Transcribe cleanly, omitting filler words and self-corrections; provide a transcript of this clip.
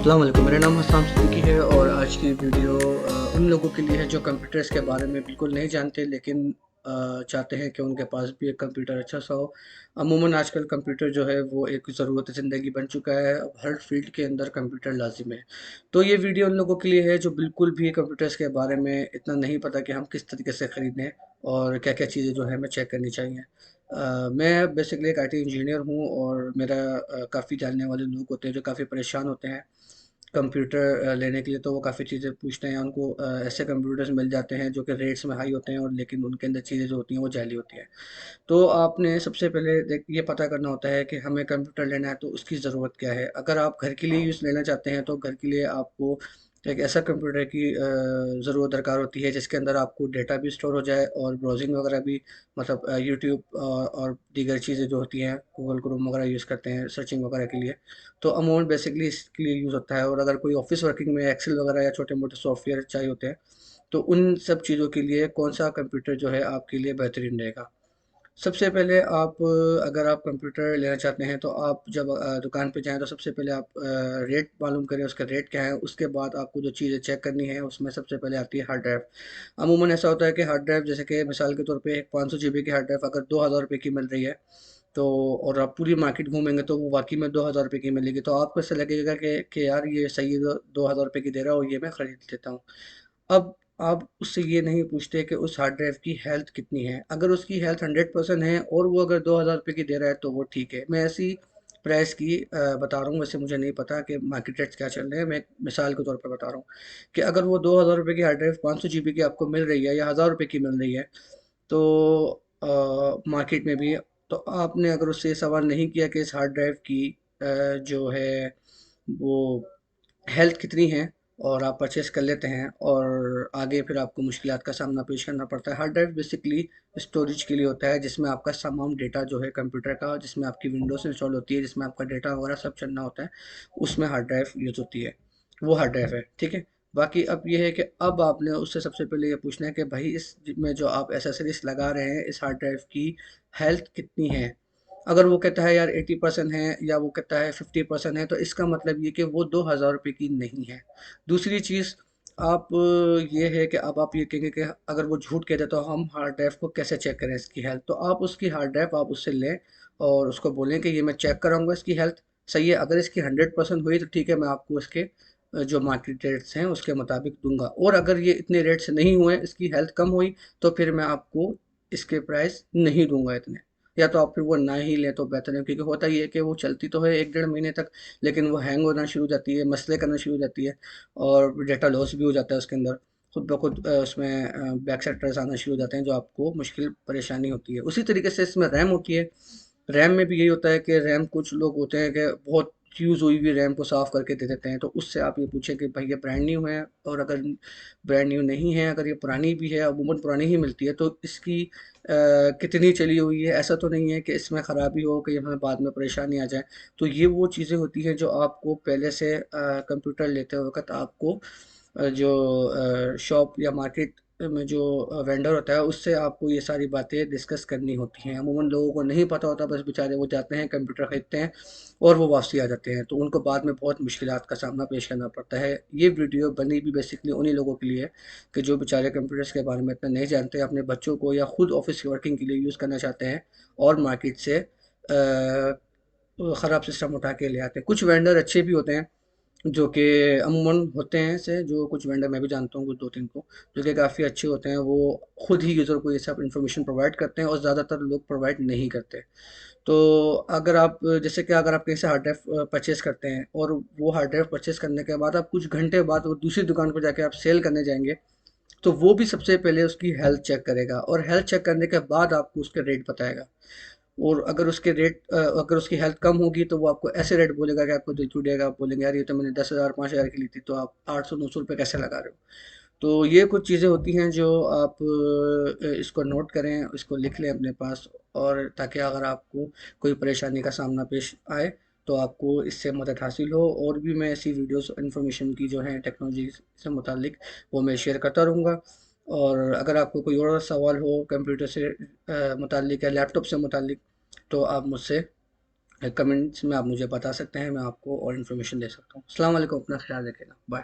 अस्सलाम वालेकुम, मेरा नाम हसन सिद्दीकी है और आज की वीडियो उन लोगों के लिए है जो कंप्यूटर्स के बारे में बिल्कुल नहीं जानते लेकिन चाहते हैं कि उनके पास भी एक कंप्यूटर अच्छा सा हो। अमूमन आजकल कंप्यूटर जो है वो एक ज़रूरत ज़िंदगी बन चुका है, अब हर फील्ड के अंदर कंप्यूटर लाजिम है। तो ये वीडियो उन लोगों के लिए है जो बिल्कुल भी कंप्यूटर्स के बारे में इतना नहीं पता कि हम किस तरीके से ख़रीदें और क्या-क्या चीज़ें जो है हमें चेक करनी चाहिए। मैं बेसिकली एक आईटी इंजीनियर हूँ और मेरा काफ़ी जानने वाले लोग होते हैं जो काफ़ी परेशान होते हैं कंप्यूटर लेने के लिए। तो वो काफ़ी चीज़ें पूछते हैं, उनको ऐसे कंप्यूटर्स मिल जाते हैं जो कि रेट्स में हाई होते हैं और लेकिन उनके अंदर चीज़ें जो होती हैं वो जाली होती हैं। तो आपने सबसे पहले देख ये पता करना होता है कि हमें कंप्यूटर लेना है तो उसकी ज़रूरत क्या है। अगर आप घर के लिए यूज़ लेना चाहते हैं तो घर के लिए आपको एक ऐसा कंप्यूटर की ज़रूरत दरकार होती है जिसके अंदर आपको डेटा भी स्टोर हो जाए और ब्राउज़िंग वगैरह भी, मतलब यूट्यूब और दीगर चीज़ें जो होती हैं गूगल क्रोम वगैरह यूज़ करते हैं सर्चिंग वगैरह के लिए। तो अमूमन बेसिकली इसके लिए यूज़ होता है। और अगर कोई ऑफ़िस वर्किंग में एक्सेल वगैरह या छोटे-मोटे सॉफ्टवेयर चाहिए होते हैं, तो उन सब चीज़ों के लिए कौन-सा कंप्यूटर जो है आपके लिए बेहतरीन रहेगा। सबसे पहले आप अगर आप कंप्यूटर लेना चाहते हैं तो आप जब दुकान पे जाएँ तो सबसे पहले आप रेट मालूम करें, उसका रेट क्या है। उसके बाद आपको जो चीज़ें चेक करनी है उसमें सबसे पहले आती है हार्ड ड्राइव। अमूमन ऐसा होता है कि हार्ड ड्राइव, जैसे कि मिसाल के तौर पे एक 500 जीबी की हार्ड ड्राइव अगर 2000 रुपए की मिल रही है, तो और आप पूरी मार्केट घूमेंगे तो वो वाक़ई में 2000 रुपए की मिलेगी। तो आपको ऐसा लगेगा कि यार ये सही है, 2000 रुपए की दे रहा है और ये मैं खरीद लेता हूँ। अब आप उससे ये नहीं पूछते कि उस हार्ड ड्राइव की हेल्थ कितनी है। अगर उसकी हेल्थ 100% है और वो अगर 2000 रुपए की दे रहा है तो वो ठीक है। मैं ऐसी प्राइस की बता रहा हूँ, वैसे मुझे नहीं पता कि मार्केट रेट्स क्या चल रहे हैं। मैं एक मिसाल के तौर पर बता रहा हूँ कि अगर वो 2000 रुपए की हार्ड ड्राइव 500 जीबी की आपको मिल रही है या 1000 रुपए की मिल रही है, तो मार्केट में भी, तो आपने अगर उससे ये सवाल नहीं किया कि इस हार्ड ड्राइव की जो है वो हेल्थ कितनी है, और आप परचेज़ कर लेते हैं और आगे फिर आपको मुश्किलात का सामना पेश करना पड़ता है। हार्ड ड्राइव बेसिकली स्टोरेज के लिए होता है जिसमें आपका तमाम डेटा जो है कंप्यूटर का, जिसमें आपकी विंडोज़ इंस्टॉल होती है, जिसमें आपका डेटा वगैरह सब चलना होता है, उसमें हार्ड ड्राइव यूज़ होती है। वो हार्ड ड्राइव है, ठीक है। बाकी अब ये है कि अब आपने उससे सबसे पहले ये पूछना है कि भाई इस में जो आप एसेसरीज लगा रहे हैं इस हार्ड ड्राइव की हेल्थ कितनी है। अगर वो कहता है यार 80% है या वो कहता है 50% है, तो इसका मतलब ये कि वो 2000 रुपये की नहीं है। दूसरी चीज़, आप ये है कि अब आप ये कहेंगे कि अगर वो झूठ कहते तो हम हार्ड ड्राइव को कैसे चेक करें इसकी हेल्थ। तो आप उसकी हार्ड ड्राइव आप उससे लें और उसको बोलें कि ये मैं चेक कराऊंगा इसकी हेल्थ सही है। अगर इसकी 100% हुई तो ठीक है, मैं आपको इसके जो मार्केट रेट्स हैं उसके मुताबिक दूंगा। और अगर ये इतने रेट्स नहीं हुए, इसकी हेल्थ कम हुई, तो फिर मैं आपको इसके प्राइस नहीं दूंगा इतने। या तो आप फिर वो ना ही लें तो बेहतर है, क्योंकि होता ये है कि वो चलती तो है 1 डेढ़ महीने तक, लेकिन वो हैंग होना शुरू हो जाती है, मसले करना शुरू हो जाती है और डेटा लॉस भी हो जाता है उसके अंदर। खुद ब खुद उसमें बैक सेक्टर्स आना शुरू हो जाते हैं जो आपको मुश्किल परेशानी होती है। उसी तरीके से इसमें रैम होती है। रैम में भी यही होता है कि रैम, कुछ लोग होते हैं कि बहुत यूज़ हुई हुई रैम को साफ़ करके दे देते हैं। तो उससे आप ये पूछें कि भाई ये ब्रांड न्यू है, और अगर ब्रांड न्यू नहीं है, अगर ये पुरानी भी है, अमूमन पुरानी ही मिलती है, तो इसकी कितनी चली हुई है। ऐसा तो नहीं है कि इसमें ख़राबी हो कि हमें बाद में परेशानी आ जाए। तो ये वो चीज़ें होती हैं जो आपको पहले से कंप्यूटर लेते वक़्त आपको जो शॉप या मार्केट में जो वेंडर होता है उससे आपको ये सारी बातें डिस्कस करनी होती हैं। अमूमन लोगों को नहीं पता होता, बस बेचारे वो जाते हैं कंप्यूटर ख़रीदते हैं और वो वापसी आ जाते हैं, तो उनको बाद में बहुत मुश्किलात का सामना पेश करना पड़ता है। ये वीडियो बनी भी बेसिकली उन्हीं लोगों के लिए है कि जो बेचारे कंप्यूटर्स के बारे में इतना नहीं जानते, अपने बच्चों को या खुद ऑफिस वर्किंग के लिए यूज़ करना चाहते हैं और मार्केट से ख़राब सिस्टम उठा के ले आते हैं। कुछ वेंडर अच्छे भी होते हैं जो कि अमूमन होते हैं ऐसे, जो कुछ वेंडर मैं भी जानता हूँ कुछ 2-3 को, जो कि काफ़ी अच्छे होते हैं। वो खुद ही यूज़र को ये सब इन्फॉर्मेशन प्रोवाइड करते हैं और ज़्यादातर लोग प्रोवाइड नहीं करते। तो अगर आप, जैसे कि अगर आप कहीं से हार्ड ड्राइव परचेज़ करते हैं और वो हार्ड ड्राइव परचेज़ करने के बाद आप कुछ घंटे बाद वो दूसरी दुकान पर जाके आप सेल करने जाएँगे, तो वो भी सबसे पहले उसकी हेल्थ चेक करेगा और हेल्थ चेक करने के बाद आपको उसके रेट बताएगा। और अगर उसके रेट अगर उसकी हेल्थ कम होगी तो वो आपको ऐसे रेट बोलेगा कि आपको दिल टूटेगा। आप बोलेंगे यार ये तो मैंने 10,000 5,000 की ली थी, तो आप 800-900 रुपये कैसे लगा रहे हो। तो ये कुछ चीज़ें होती हैं जो आप इसको नोट करें, इसको लिख लें अपने पास, और ताकि अगर आपको कोई परेशानी का सामना पेश आए तो आपको इससे मदद हासिल हो। और भी मैं ऐसी वीडियोस इन्फॉर्मेशन की जो है टेक्नोलॉजी से मुतालिक, वो मैं शेयर करता रहूँगा। और अगर आपको कोई और सवाल हो कंप्यूटर से मुतालिक या लैपटॉप से मुतालिक, तो आप मुझसे कमेंट्स में आप मुझे बता सकते हैं, मैं आपको और इन्फॉर्मेशन दे सकता हूँ। अस्सलाम वालेकुम, अपना ख्याल रखिएगा, बाय।